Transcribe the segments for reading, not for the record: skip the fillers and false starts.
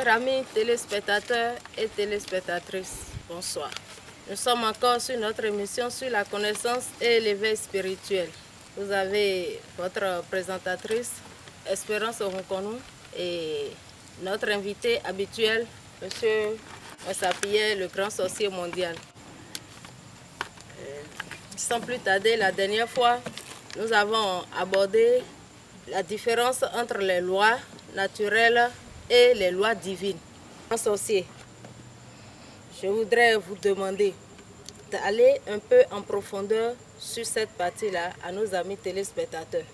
Chers amis téléspectateurs et téléspectatrices, bonsoir. Nous sommes encore sur notre émission sur la connaissance et l'éveil spirituel. Vous avez votre présentatrice, Espérance Oronkonou, et notre invité habituel, M. Moussa-Pierre, le grand sorcier mondial. Sans plus tarder, la dernière fois, nous avons abordé la différence entre les lois naturelles et les lois divines. Grand sorcier, je voudrais vous demander d'aller un peu en profondeur sur cette partie-là à nos amis téléspectateurs.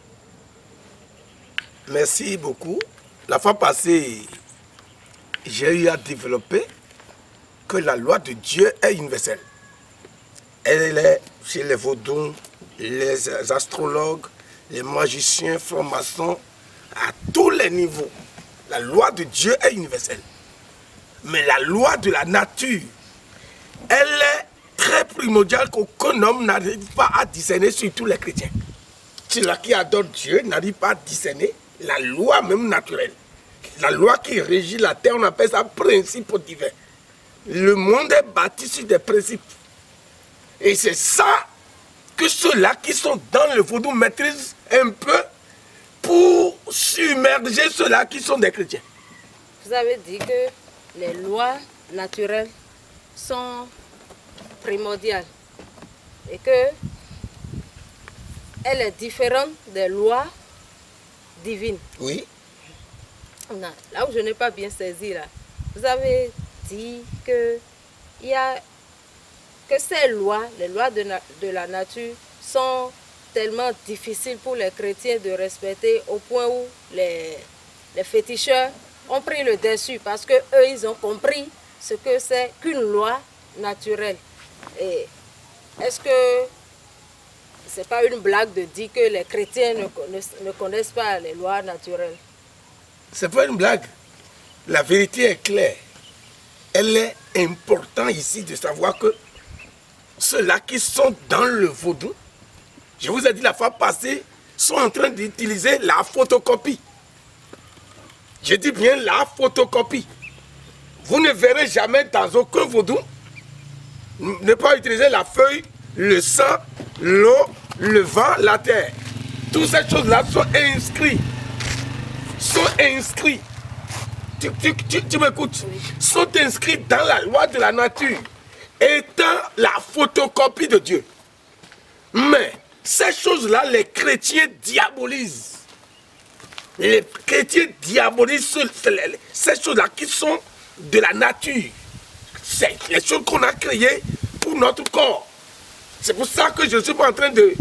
Merci beaucoup. La fois passée, j'ai eu à développer que la loi de Dieu est universelle. Elle est chez les vaudous, les astrologues, les magiciens, francs-maçons, à tous les niveaux. La loi de Dieu est universelle. Mais la loi de la nature, elle est très primordiale qu'aucun homme n'arrive pas à discerner, surtout les chrétiens. Ceux-là qui adorent Dieu n'arrivent pas à discerner la loi même naturelle. La loi qui régit la terre, on appelle ça principe divin. Le monde est bâti sur des principes. Et c'est ça que ceux-là qui sont dans le vaudou maîtrisent un peu pour submerger ceux-là qui sont des chrétiens. Vous avez dit que les lois naturelles sont primordiales et que elle est différente des lois divines. Oui. Non, là où je n'ai pas bien saisi, là, vous avez dit que ces lois, les lois de la nature, sont tellement difficiles pour les chrétiens de respecter au point où les féticheurs ont pris le dessus parce que eux ils ont compris ce que c'est qu'une loi naturelle. Et est-ce que c'est pas une blague de dire que les chrétiens ne connaissent pas les lois naturelles? C'est pas une blague. La vérité est claire. Elle est importante ici de savoir que ceux-là qui sont dans le vaudou, je vous ai dit la fois passée, sont en train d'utiliser la photocopie. Je dis bien la photocopie. Vous ne verrez jamais dans aucun vaudou ne pas utiliser la feuille, le sang, l'eau, le vent, la terre. Toutes ces choses-là sont inscrites. Tu m'écoutes? Oui. Sont inscrites dans la loi de la nature, étant la photocopie de Dieu. Mais ces choses-là, les chrétiens diabolisent. Les chrétiens diabolisent ces choses-là qui sont de la nature. C'est les choses qu'on a créées pour notre corps. C'est pour ça que je ne suis pas en train de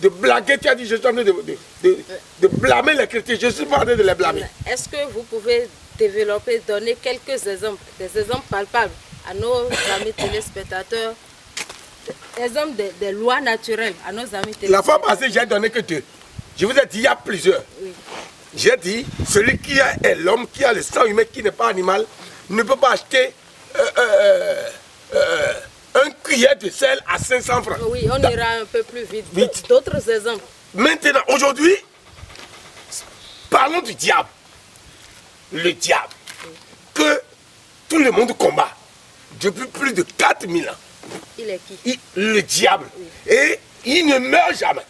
blaguer. Tu as dit, je suis en train de blâmer les chrétiens. Je ne suis pas en train de les blâmer. Est-ce que vous pouvez développer, donner quelques exemples, des exemples palpables à nos amis téléspectateurs, exemples des lois naturelles à nos amis téléspectateurs? La fois passée, j'ai donné que deux. Je vous ai dit, il y a plusieurs. Oui. J'ai dit, celui qui est l'homme, qui a le sang humain, qui n'est pas animal, ne peut pas acheter un cuillère de sel à 500 francs. Oui, on ira un peu plus vite. D'autres exemples. Maintenant, aujourd'hui, parlons du diable. Le diable, que tout le monde combat depuis plus de 4000 ans. Il est qui? Le diable. Oui. Et il ne meurt jamais.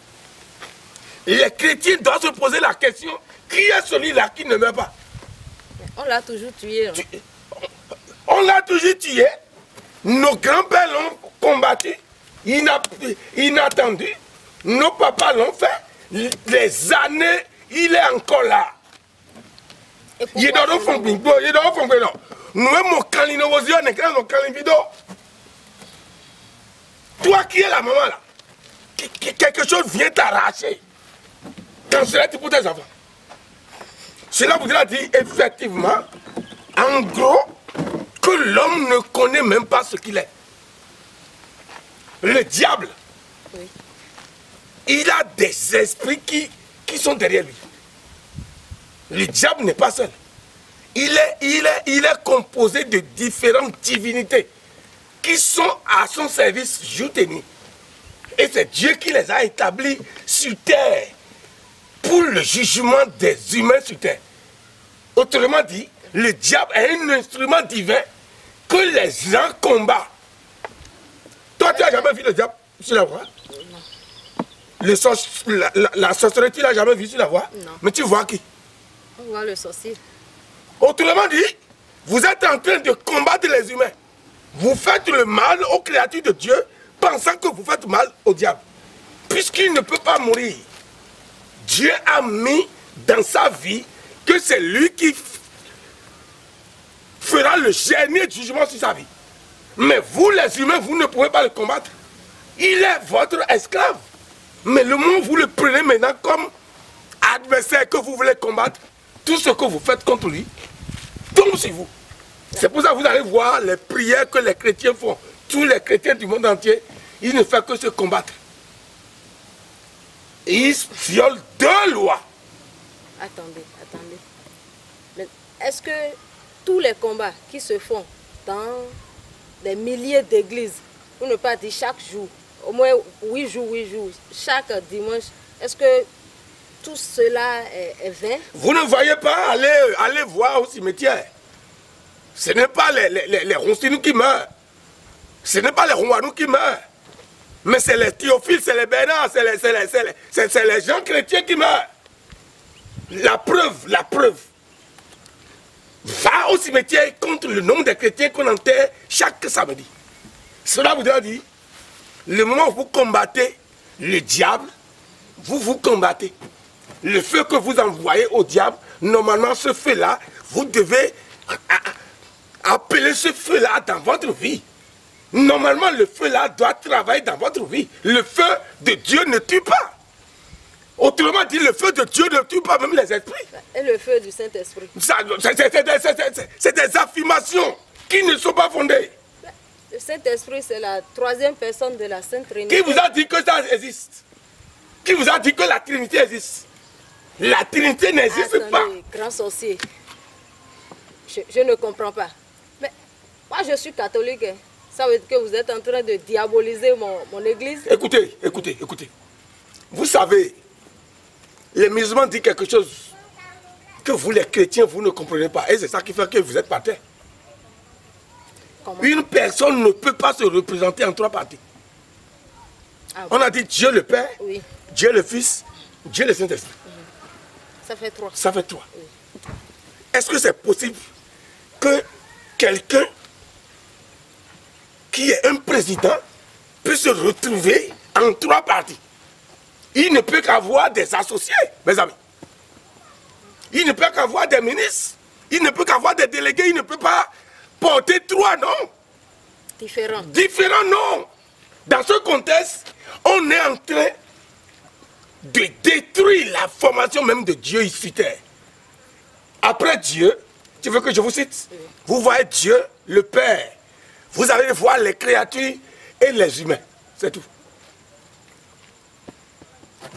Les chrétiens doivent se poser la question, qui est celui-là qui ne meurt pas? On l'a toujours tué. Hein. On l'a toujours tué. Nos grands-pères l'ont combattu, inattendu. Nos papas l'ont fait. Les années, il est encore là. Il doit faire non. Nous avons toi qui es la maman là, quelque chose vient t'arracher. Quand cela dit pour tes enfants. Cela voudra dire effectivement, en gros, que l'homme ne connaît même pas ce qu'il est. Le diable, Oui. il a des esprits qui sont derrière lui. Le diable n'est pas seul. Il est composé de différentes divinités qui sont à son service jour et nuit. Et c'est Dieu qui les a établis sur terre pour le jugement des humains sur terre. Autrement dit, Le diable est un instrument divin que les gens combattent. Toi, tu n'as jamais vu le diable sur la voie? La sorcellerie, tu ne l'as jamais vu sur la voie? Non. Mais tu vois qui? On voit le sorcier. Autrement dit, vous êtes en train de combattre les humains. Vous faites le mal aux créatures de Dieu, pensant que vous faites mal au diable. Puisqu'il ne peut pas mourir. Dieu a mis dans sa vie que c'est lui qui fera le dernier jugement sur sa vie. Mais vous, les humains, vous ne pouvez pas le combattre. Il est votre esclave. Mais le moment où vous le prenez maintenant comme adversaire que vous voulez combattre, tout ce que vous faites contre lui tombe sur vous. C'est pour ça que vous allez voir les prières que les chrétiens font. Tous les chrétiens du monde entier, ils ne font que se combattre. Et ils violent deux lois. Attendez. Mais est-ce que tous les combats qui se font dans des milliers d'églises, pour ne pas dire chaque jour, au moins 8 jours, chaque dimanche, est-ce que tout cela est vain? Vous ne voyez pas aller voir au cimetière. Ce n'est pas les Roncinous qui meurent. Ce n'est pas les Rouanous qui meurent. Mais c'est les Théophiles, c'est les Bernard, c'est les gens chrétiens qui meurent. La preuve. Va au cimetière et compte le nombre de chrétiens qu'on enterre chaque samedi. Cela voudrait dire, le moment où vous combattez le diable, vous combattez. Le feu que vous envoyez au diable, normalement ce feu-là, vous devez appeler ce feu-là dans votre vie. Normalement, le feu-là doit travailler dans votre vie. Le feu de Dieu ne tue pas. Autrement dit, le feu de Dieu ne tue pas même les esprits. Et le feu du Saint-Esprit? C'est des affirmations qui ne sont pas fondées. Le Saint-Esprit, c'est la troisième personne de la Sainte Trinité. Qui vous a dit que ça existe? Qui vous a dit que la Trinité existe? La Trinité n'existe pas. Grand sorcier, je ne comprends pas. Mais moi, je suis catholique. Hein. Ça veut dire que vous êtes en train de diaboliser mon église? Écoutez. Vous savez, les musulmans disent quelque chose que vous, les chrétiens, vous ne comprenez pas. Et c'est ça qui fait que vous êtes par terre. Comment? Une personne ne peut pas se représenter en trois parties. Ah, on a dit Dieu le Père, oui. Dieu le Fils, Dieu le Saint-Esprit. Ça fait trois. Ça fait trois. Oui. Est-ce que c'est possible que quelqu'un qui est un président puisse se retrouver en trois parties? Il ne peut qu'avoir des associés, mes amis. Il ne peut qu'avoir des ministres. Il ne peut qu'avoir des délégués. Il ne peut pas porter trois noms. Différents. Différents noms. Dans ce contexte, on est en train de détruire la formation même de Dieu ici terre. Après Dieu, tu veux que je vous cite? Oui. Vous voyez Dieu, le Père. Vous allez voir les créatures et les humains. C'est tout.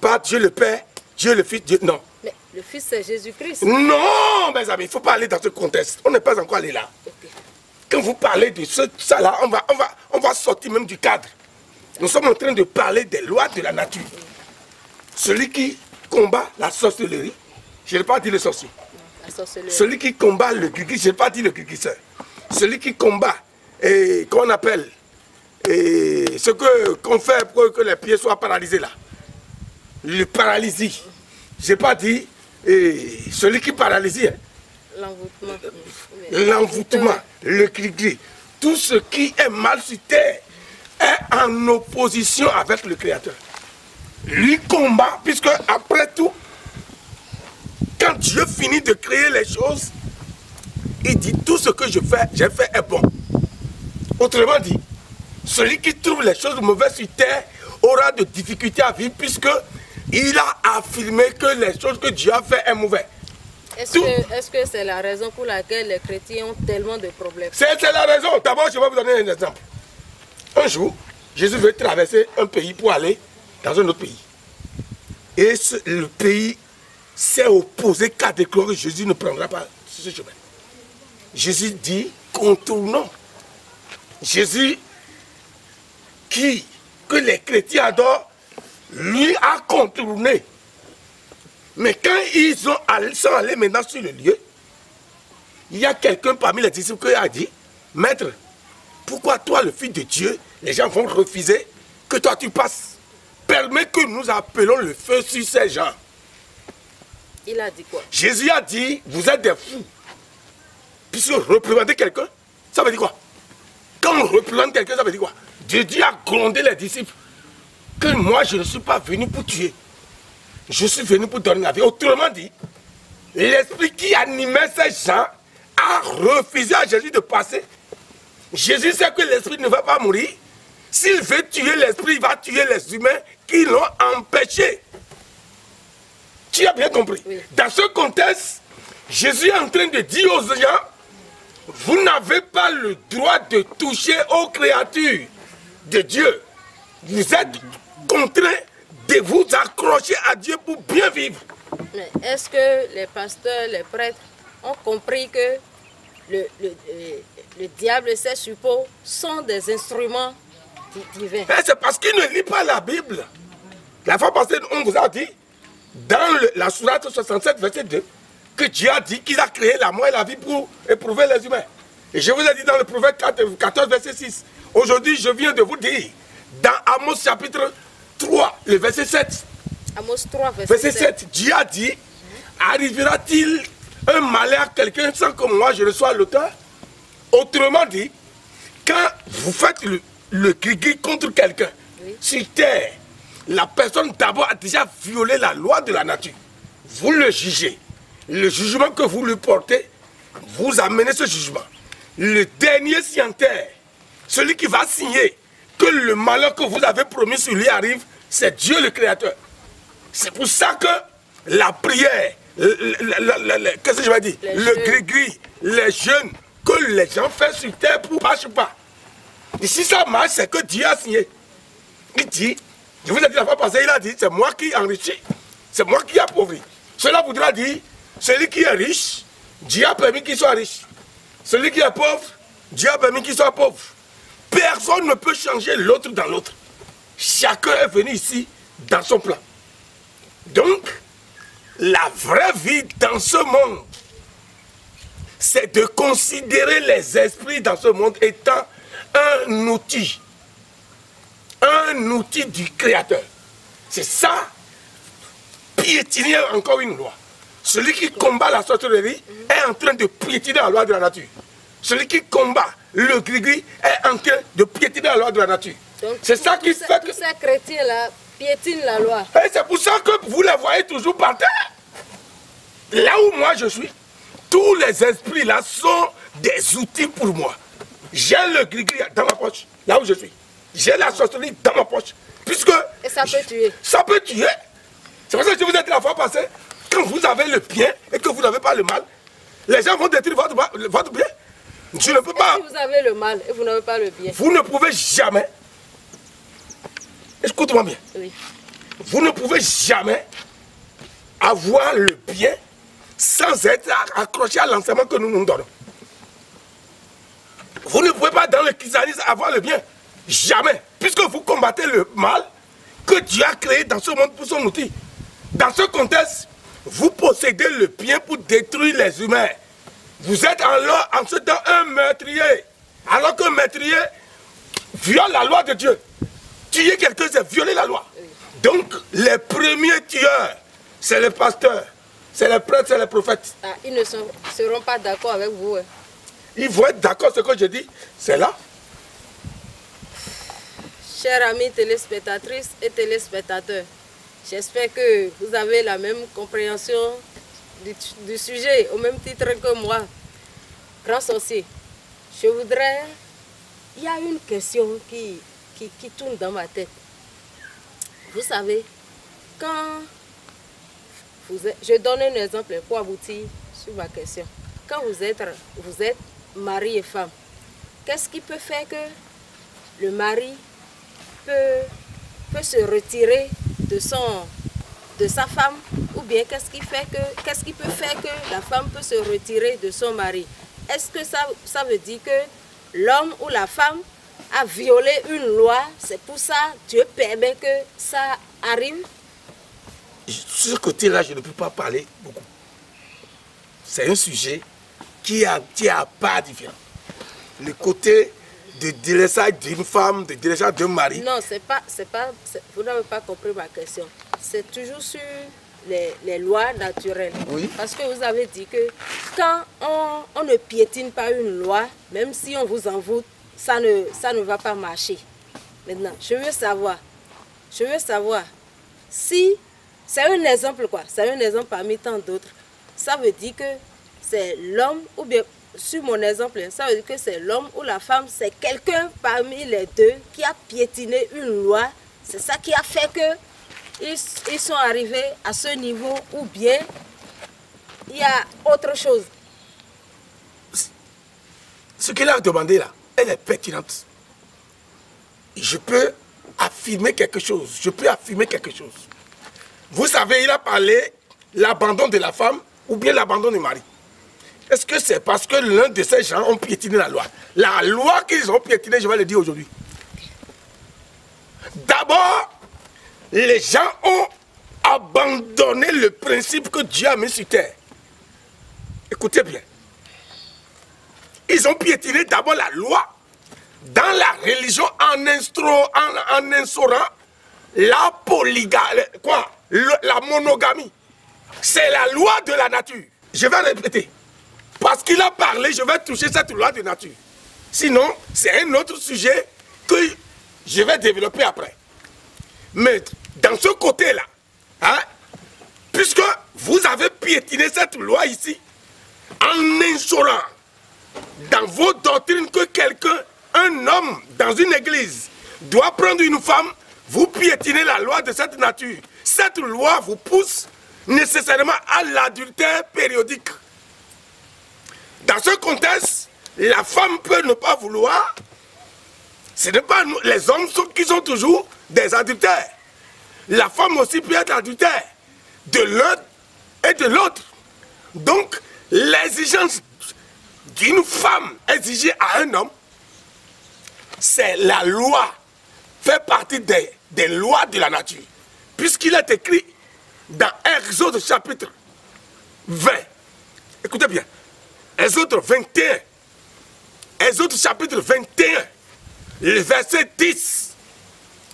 Pas Dieu le Père, Dieu le Fils, Dieu... Non. Mais le Fils, c'est Jésus-Christ. Non, mes amis, il ne faut pas aller dans ce contexte. On n'est pas encore allé là. Okay. Quand vous parlez de ça là, on va sortir même du cadre. Nous sommes en train de parler des lois de la nature. Oui. Celui qui combat la sorcellerie, je n'ai pas dit le sorcier. Celui qui combat le guigui, je n'ai pas dit le guiguisseur. Celui qui combat, qu'on appelle, ce qu'on fait pour que les pieds soient paralysés là. Le paralysie. Je n'ai pas dit celui qui paralysie. Hein. L'envoûtement, le gris-gris. Tout ce qui est mal sur terre est en opposition avec le Créateur. Lui combat, puisque après tout, quand Dieu finit de créer les choses, il dit tout ce que j'ai fait est bon. Autrement dit, celui qui trouve les choses mauvaises sur terre aura de difficultés à vivre, puisque il a affirmé que les choses que Dieu a fait est mauvais. Est-ce que c'est la raison pour laquelle les chrétiens ont tellement de problèmes? C'est la raison. D'abord, je vais vous donner un exemple. Un jour, Jésus veut traverser un pays pour aller dans un autre pays. Et le pays s'est opposé catégoriquement que Jésus ne prendra pas ce chemin. Jésus dit, contournons. Jésus, que les chrétiens adorent, lui a contourné. Mais quand ils sont allés maintenant sur le lieu, il y a quelqu'un parmi les disciples qui a dit, Maître, pourquoi toi, le Fils de Dieu, les gens vont refuser que toi tu passes? Permets que nous appelons le feu sur ces gens. Il a dit quoi? Jésus a dit, vous êtes des fous. Puisque représenter quelqu'un, ça veut dire quoi? Quand on représente quelqu'un, ça veut dire quoi? Dieu a grondé les disciples que moi, je ne suis pas venu pour tuer. Je suis venu pour donner la vie. Autrement dit, l'esprit qui animait ces gens a refusé à Jésus de passer. Jésus sait que l'esprit ne va pas mourir. S'il veut tuer l'esprit, il va tuer les humains qui l'ont empêché. Tu as bien compris? Oui. Dans ce contexte, Jésus est en train de dire aux gens, vous n'avez pas le droit de toucher aux créatures de Dieu. Vous êtes contraints de vous accrocher à Dieu pour bien vivre. Mais est-ce que les pasteurs, les prêtres ont compris que le diable et ses suppôts sont des instruments divins? C'est parce qu'ils ne lisent pas la Bible. La fois passée, on vous a dit, dans la sourate 67, verset 2, que Dieu a dit qu'il a créé la mort et la vie pour éprouver les humains. Et je vous ai dit dans le proverbe 14, verset 6. Aujourd'hui, je viens de vous dire, dans Amos chapitre 3, le verset 7. Amos 3, verset 7. Dieu a dit, arrivera-t-il un malheur à quelqu'un sans que moi je ne sois l'auteur? Autrement dit, quand vous faites le gris-gris contre quelqu'un, oui, sur terre, la personne d'abord a déjà violé la loi de la nature. Vous le jugez. Le jugement que vous lui portez, vous amenez ce jugement. Le dernier signataire, celui qui va signer que le malheur que vous avez promis sur lui arrive, c'est Dieu le Créateur. C'est pour ça que la prière, qu'est-ce que je vais dire? Le gris-gris, les jeûnes que les gens font sur terre pour marche pas. Et si ça marche, c'est que Dieu a signé. Il dit, je vous ai dit la fois passée, il a dit, c'est moi qui enrichis, c'est moi qui appauvris. Cela voudra dire, celui qui est riche, Dieu a permis qu'il soit riche. Celui qui est pauvre, Dieu a permis qu'il soit pauvre. Personne ne peut changer l'autre dans l'autre. Chacun est venu ici dans son plan. Donc, la vraie vie dans ce monde, c'est de considérer les esprits dans ce monde étant un outil du Créateur. C'est ça, piétiner encore une loi. Celui qui combat la sorcellerie est en train de piétiner la loi de la nature. Celui qui combat le gris-gris est en train de piétiner la loi de la nature. C'est ça qui fait que... Tous ces chrétiens-là piétinent la loi. Et c'est pour ça que vous les voyez toujours par terre. Là où moi je suis, tous les esprits là sont des outils pour moi. J'ai le gris-gris dans ma poche, là où je suis. J'ai la sorcellerie dans ma poche. Puisque... Et ça peut tuer. Ça peut tuer. C'est pour ça que je vous ai dit la fois passée, quand vous avez le bien et que vous n'avez pas le mal, les gens vont détruire votre bien. Je ne peux pas... Si vous avez le mal et vous n'avez pas le bien. Vous ne pouvez jamais... Écoute-moi bien. Oui. Vous ne pouvez jamais avoir le bien sans être accroché à l'enseignement que nous nous donnons. Vous ne pouvez pas dans le christianisme avoir le bien. Jamais. Puisque vous combattez le mal que Dieu a créé dans ce monde pour son outil. Dans ce contexte, vous possédez le bien pour détruire les humains. Vous êtes alors en ce temps un meurtrier. Alors qu'un meurtrier viole la loi de Dieu. Tuer quelqu'un, c'est violer la loi. Donc, les premiers tueurs, c'est les pasteurs, c'est les prêtres, c'est les prophètes. Ah, ils ne seront pas d'accord avec vous. Hein. Ils vont être d'accord, ce que je dis, c'est là. Chers amis téléspectatrices et téléspectateurs, j'espère que vous avez la même compréhension du sujet, au même titre que moi. Grand sorcier, je voudrais... Il y a une question qui tourne dans ma tête. Vous savez, quand je donne un exemple pour aboutir sur ma question. Quand vous êtes mari et femme, qu'est-ce qui peut faire que le mari peut se retirer de sa femme, ou bien qu'est-ce qui peut faire que la femme peut se retirer de son mari? Est-ce que ça veut dire que l'homme ou la femme a violé une loi, c'est pour ça Dieu permet que ça arrive? Sur ce côté-là, je ne peux pas parler beaucoup. C'est un sujet qui a pas différent. Le côté de délaissage d'une femme, de délaissage d'un mari. Non, vous n'avez pas compris ma question. C'est toujours sur les lois naturelles. Oui. Parce que vous avez dit que quand on ne piétine pas une loi, même si on vous envoûte, ça ne va pas marcher. Maintenant, je veux savoir si, c'est un exemple quoi, c'est un exemple parmi tant d'autres, ça veut dire que c'est l'homme, ou bien, sur mon exemple, ça veut dire que c'est l'homme ou la femme, c'est quelqu'un parmi les deux qui a piétiné une loi, c'est ça qui a fait que ils sont arrivés à ce niveau, ou bien il y a autre chose. Ce qu'il a demandé là, elle est pertinente. Je peux affirmer quelque chose. Vous savez, il a parlé l'abandon de la femme ou bien l'abandon du mari. Est-ce que c'est parce que l'un de ces gens ont piétiné la loi? La loi qu'ils ont piétinée, je vais le dire aujourd'hui. D'abord, les gens ont abandonné le principe que Dieu a mis sur terre. Écoutez bien. Ils ont piétiné d'abord la loi dans la religion en instaurant la polygamie, la monogamie. C'est la loi de la nature. Je vais répéter. Parce qu'il a parlé, je vais toucher cette loi de nature. Sinon, c'est un autre sujet que je vais développer après. Mais dans ce côté-là, hein, puisque vous avez piétiné cette loi ici, en instaurant dans vos doctrines que un homme dans une église doit prendre une femme, vous piétinez la loi de cette nature. Cette loi vous pousse nécessairement à l'adultère périodique. Dans ce contexte, la femme peut ne pas vouloir. Ce n'est pas nous, les hommes qui sont toujours des adultères. La femme aussi peut être adultère de l'un et de l'autre. Donc, l'exigence d'une femme exigée à un homme, c'est la loi, fait partie des lois de la nature. Puisqu'il est écrit dans Exode chapitre 20. Écoutez bien. Exode 21. Exode chapitre 21. Le verset 10.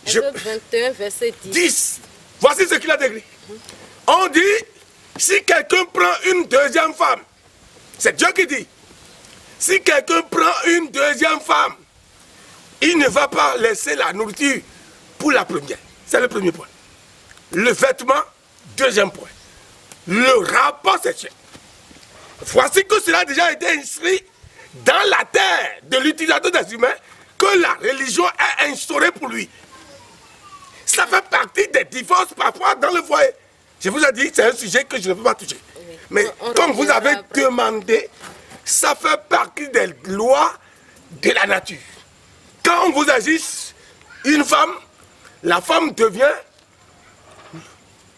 Exode 21, verset 10. Voici ce qu'il a écrit. On dit, si quelqu'un prend une deuxième femme, c'est Dieu qui dit, si quelqu'un prend une deuxième femme, il ne va pas laisser la nourriture pour la première. C'est le premier point. Le vêtement, deuxième point. Le rapport sexuel. Voici que cela a déjà été inscrit dans la terre de l'utilisateur des humains que la religion a instauré pour lui. Ça fait partie des divorces parfois dans le foyer. Je vous ai dit, c'est un sujet que je ne peux pas toucher. Oui. Mais comme vous avez demandé, ça fait partie des lois de la nature. Quand on vous agisse une femme, la femme devient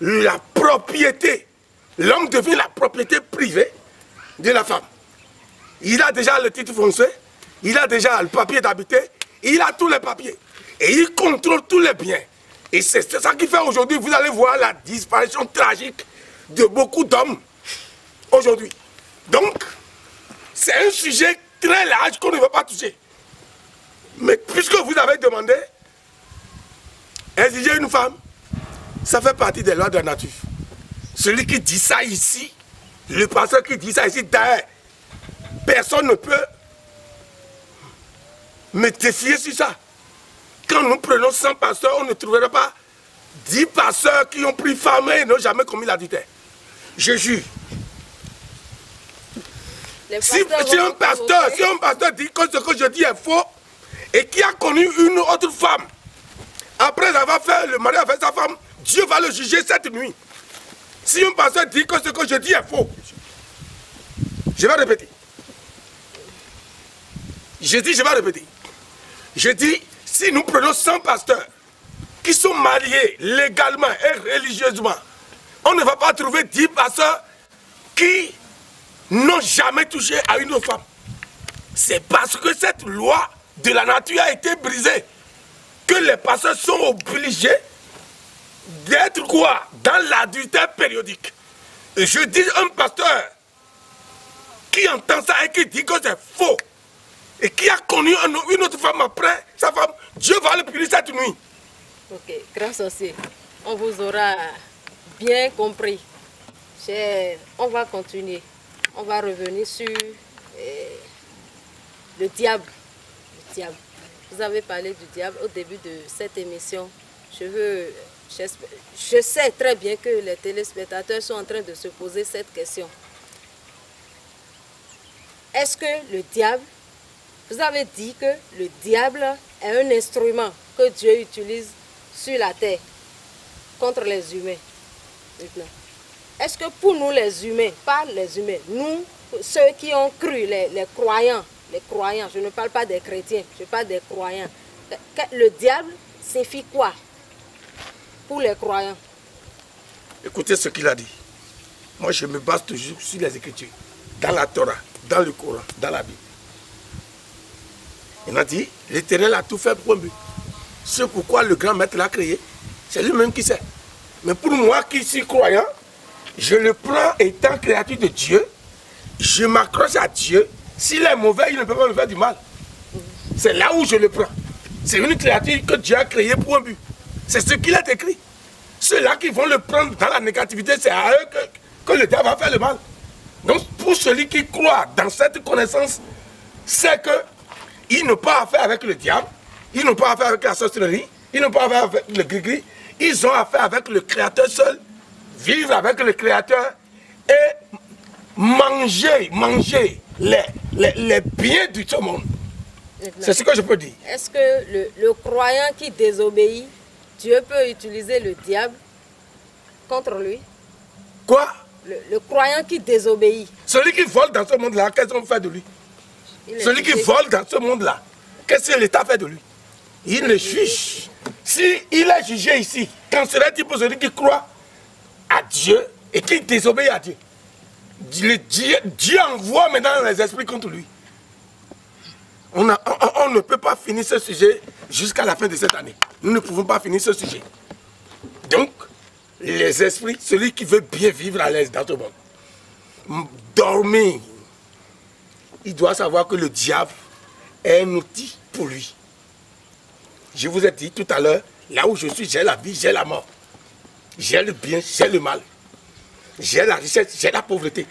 la propriété. L'homme devient la propriété privée de la femme. Il a déjà le titre foncier, il a déjà le papier d'habiter, il a tous les papiers. Et il contrôle tous les biens. Et c'est ça qui fait aujourd'hui, vous allez voir la disparition tragique de beaucoup d'hommes aujourd'hui. Donc, c'est un sujet très large qu'on ne veut pas toucher. Mais puisque vous avez demandé, exiger une femme, ça fait partie des lois de la nature. Celui qui dit ça ici, le pasteur qui dit ça ici, d'ailleurs, personne ne peut me défier sur ça. Quand nous prenons 100 pasteurs, on ne trouvera pas 10 pasteurs qui ont pris femme et n'ont jamais commis l'adultère. Je jure. Si un pasteur dit que ce que je dis est faux et qui a connu une autre femme, après avoir fait le mariage avec sa femme, Dieu va le juger cette nuit. Si un pasteur dit que ce que je dis est faux, je vais répéter. Je vais répéter. Je dis, si nous prenons 100 pasteurs qui sont mariés légalement et religieusement, on ne va pas trouver 10 pasteurs qui n'ont jamais touché à une autre femme. C'est parce que cette loi de la nature a été brisée que les pasteurs sont obligés d'être quoi? Dans l'adultère périodique. Et je dis un pasteur qui entend ça et qui dit que c'est faux, et qui a connu une autre femme après sa femme, Dieu va le punir cette nuit. Ok, grand sorcier, on vous aura bien compris. On va continuer. On va revenir sur le diable. Le diable. Vous avez parlé du diable au début de cette émission. Je sais très bien que les téléspectateurs sont en train de se poser cette question. Est-ce que le diable, vous avez dit que le diable est un instrument que Dieu utilise sur la terre contre les humains. Est-ce que pour nous les humains, pas les humains, nous, ceux qui ont cru, les croyants, je ne parle pas des chrétiens, je parle des croyants, le diable signifie quoi pour les croyants? Écoutez ce qu'il a dit. Moi, je me base toujours sur les Écritures, dans la Torah, dans le Coran, dans la Bible. Il a dit, l'Éternel a tout fait pour un but. C'est pourquoi le grand maître l'a créé. C'est lui-même qui sait. Mais pour moi qui suis croyant, je le prends étant créature de Dieu. Je m'accroche à Dieu. S'il est mauvais, il ne peut pas me faire du mal. C'est là où je le prends. C'est une créature que Dieu a créée pour un but. C'est ce qu'il a écrit. Ceux-là qui vont le prendre dans la négativité, c'est à eux que le diable va faire le mal. Donc pour celui qui croit dans cette connaissance, c'est qu'ils n'ont pas affaire avec le diable, ils n'ont pas affaire avec la sorcellerie, ils n'ont pas affaire avec le gris-gris, ils ont affaire avec le Créateur seul, vivre avec le Créateur et manger les biens du tout monde. C'est ce que je peux dire. Est-ce que le croyant qui désobéit, Dieu peut utiliser le diable contre lui? Quoi? Le croyant qui désobéit. Celui qui vole dans ce monde-là, qu'est-ce qu'on fait de lui? Celui qui vole dans ce monde-là, qu'est-ce que l'État fait de lui? Il le juge. S'il est jugé ici, qu'en serait-il pour celui qui croit à Dieu et qui désobéit à Dieu? Dieu envoie maintenant les esprits contre lui. On ne peut pas finir ce sujet jusqu'à la fin de cette année. Nous ne pouvons pas finir ce sujet. Donc, les esprits, celui qui veut bien vivre à l'aise dans ce monde, dormir, il doit savoir que le diable est un outil pour lui. Je vous ai dit tout à l'heure, là où je suis, j'ai la vie, j'ai la mort. J'ai le bien, j'ai le mal. J'ai la richesse, j'ai la pauvreté.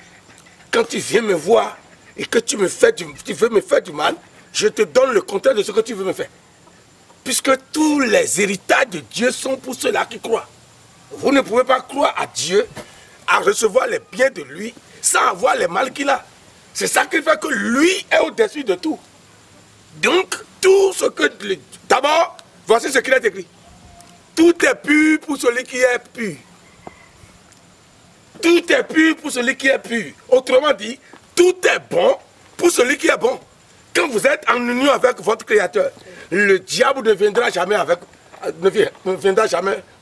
Quand tu viens me voir et que tu veux me faire du mal, je te donne le contraire de ce que tu veux me faire. Puisque tous les héritages de Dieu sont pour ceux-là qui croient. Vous ne pouvez pas croire à Dieu, à recevoir les biens de lui, sans avoir les mal qu'il a. C'est ça qui fait que lui est au-dessus de tout. Donc, tout ce que... D'abord, voici ce qu'il a écrit. Tout est pur pour celui qui est pur. Tout est pur pour celui qui est pur. Autrement dit, tout est bon pour celui qui est bon. Quand vous êtes en union avec votre Créateur, le diable ne viendra jamais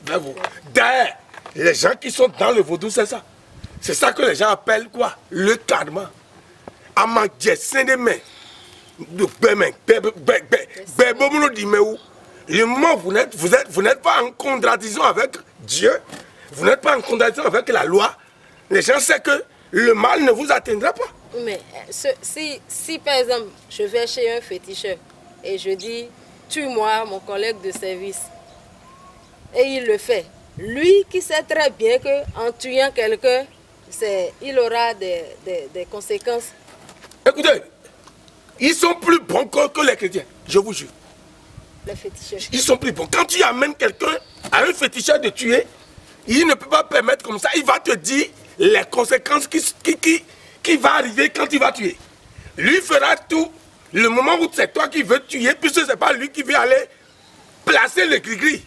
vers vous. D'ailleurs, les gens qui sont dans le vaudou, c'est ça. C'est ça que les gens appellent quoi? Le karma. Le moment où vous n'êtes pas en contradiction avec Dieu, vous n'êtes pas en contradiction avec la loi, les gens savent que le mal ne vous atteindra pas. Mais si par exemple, je vais chez un féticheur et je dis, tue-moi mon collègue de service, et il le fait, lui qui sait très bien qu'en tuant quelqu'un, il aura des conséquences. Écoutez, ils sont plus bons que les chrétiens, je vous jure. Les féticheurs. Ils sont plus bons. Quand tu amènes quelqu'un à un féticheur de tuer, il ne peut pas permettre comme ça, il va te dire les conséquences qui va arriver quand il va tuer. Lui fera tout. Le moment où c'est toi qui veux tuer, puisque ce n'est pas lui qui vient aller placer le gris-gris.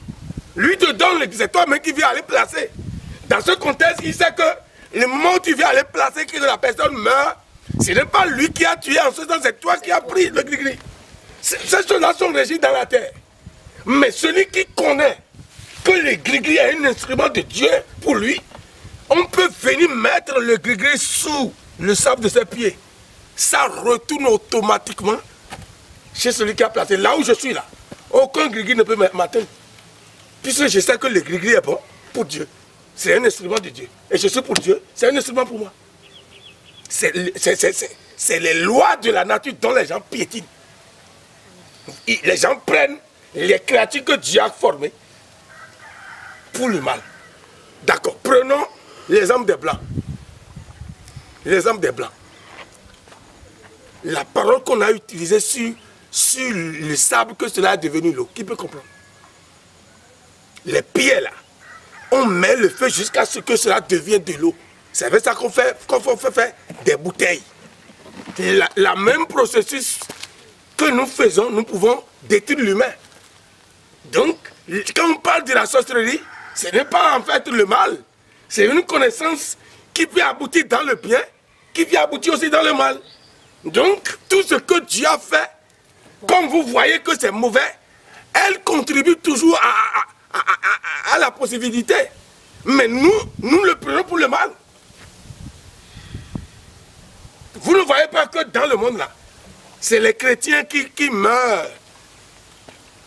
Lui te donne, c'est toi-même qui viens aller placer. Dans ce contexte, il sait que le moment où tu viens aller placer que la personne meurt, ce n'est pas lui qui a tué, en ce sens, c'est toi qui as pris le gris-gris. Ces choses-là sont régies dans la terre. Mais celui qui connaît que le gris-gris est un instrument de Dieu pour lui, on peut venir mettre le gris-gris sous le sable de ses pieds. Ça retourne automatiquement chez celui qui a placé. Là où je suis là, aucun gris-gris ne peut m'atteindre. Puisque je sais que le gris-gris est bon pour Dieu. C'est un instrument de Dieu. Et je suis pour Dieu, c'est un instrument pour moi. c'est les lois de la nature dont les gens piétinent. Les gens prennent les créatures que Dieu a formées pour le mal. D'accord, prenons l'exemple des Blancs. L'exemple des Blancs. La parole qu'on a utilisée sur le sable, que cela est devenu l'eau. Qui peut comprendre? Les pierres là, on met le feu jusqu'à ce que cela devienne de l'eau. C'est avec ça qu'on fait faire des bouteilles. La même processus que nous faisons, nous pouvons détruire l'humain. Donc, quand on parle de la sorcellerie, ce n'est pas en fait le mal. C'est une connaissance qui peut aboutir dans le bien, qui peut aboutir aussi dans le mal. Donc, tout ce que Dieu a fait, comme vous voyez que c'est mauvais, elle contribue toujours à la possibilité. Mais nous le prenons pour le mal. Vous ne voyez pas que dans le monde là, c'est les chrétiens qui meurent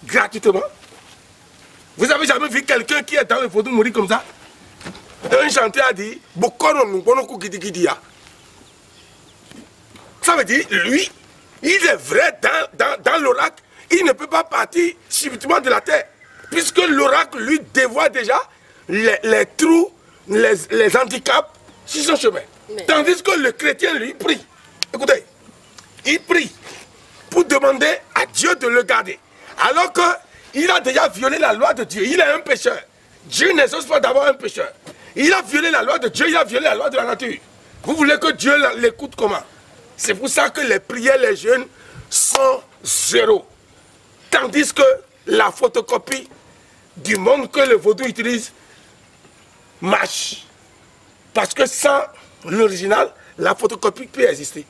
gratuitement. Vous avez jamais vu quelqu'un qui est dans le vaudou mourir comme ça? Un chanteur a dit, ça veut dire, lui, il est vrai dans l'oracle, il ne peut pas partir subitement de la terre. Puisque l'oracle lui dévoile déjà les trous, les handicaps sur son chemin. Mais... Tandis que le chrétien, lui, prie. Écoutez, il prie pour demander à Dieu de le garder. Alors qu'il a déjà violé la loi de Dieu. Il est un pécheur. Dieu n'exauce pas d'avoir un pécheur. Il a violé la loi de Dieu, il a violé la loi de la nature. Vous voulez que Dieu l'écoute comment? C'est pour ça que les prières, les jeûnes sont zéro. Tandis que la photocopie du monde que le vaudou utilise marche. Parce que sans l'original, la photocopie peut exister.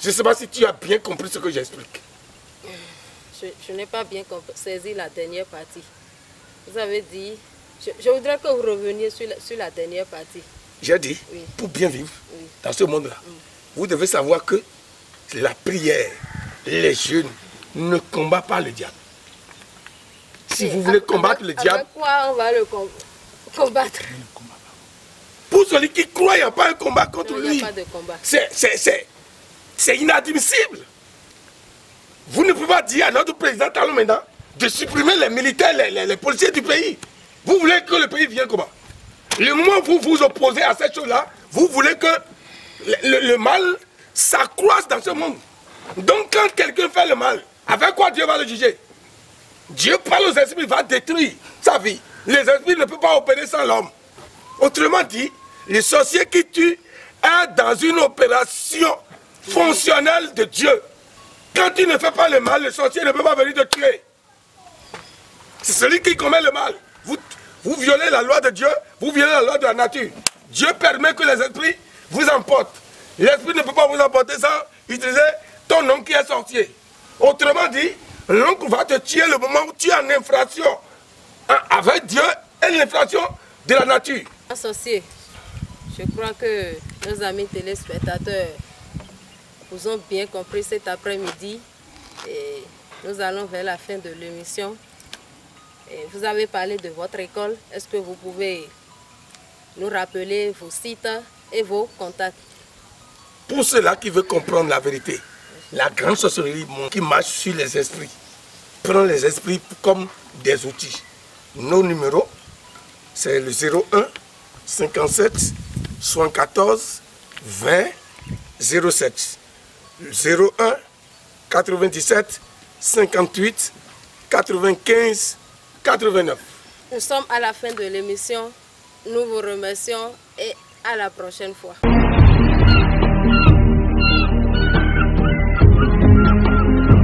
Je ne sais pas si tu as bien compris ce que j'explique. Je n'ai pas bien saisi la dernière partie. Vous avez dit... Je voudrais que vous reveniez sur la dernière partie. J'ai dit, oui. Pour bien vivre dans ce monde-là, vous devez savoir que la prière, les jeûnes ne combattent pas le diable. Si vous voulez combattre le diable... Avec quoi on va le combattre? Pour celui qui croit, il n'y a pas un combat contre lui. Il n'y a pas de combat. C'est inadmissible. Vous ne pouvez pas dire à notre président Talon maintenant de supprimer les militaires, les policiers du pays. Vous voulez que le pays vienne comment? Le moment où vous vous opposez à cette chose-là, vous voulez que le mal s'accroisse dans ce monde. Donc quand quelqu'un fait le mal, avec quoi Dieu va le juger? Dieu parle aux esprits, il va détruire sa vie. Les esprits ne peuvent pas opérer sans l'homme. Autrement dit, le sorcier qui tue est dans une opération fonctionnelle de Dieu. Quand tu ne fais pas le mal, le sorcier ne peut pas venir te tuer. C'est celui qui commet le mal. Vous violez la loi de Dieu, vous violez la loi de la nature. Dieu permet que les esprits vous emportent. L'esprit ne peut pas vous emporter sans utiliser ton nom qui est sorcier. Autrement dit, l'oncle va te tuer le moment où tu es en infraction avec Dieu et l'infraction de la nature. Associé, je crois que nos amis téléspectateurs vous ont bien compris cet après-midi et nous allons vers la fin de l'émission. Vous avez parlé de votre école. Est-ce que vous pouvez nous rappeler vos sites et vos contacts? Pour ceux-là qui veulent comprendre la vérité, la grande sorcellerie qui marche sur les esprits, prend les esprits comme des outils. Nos numéros, c'est le 01 57 74 20 07. 01 97 58 95 89. Nous sommes à la fin de l'émission. Nous vous remercions et à la prochaine fois.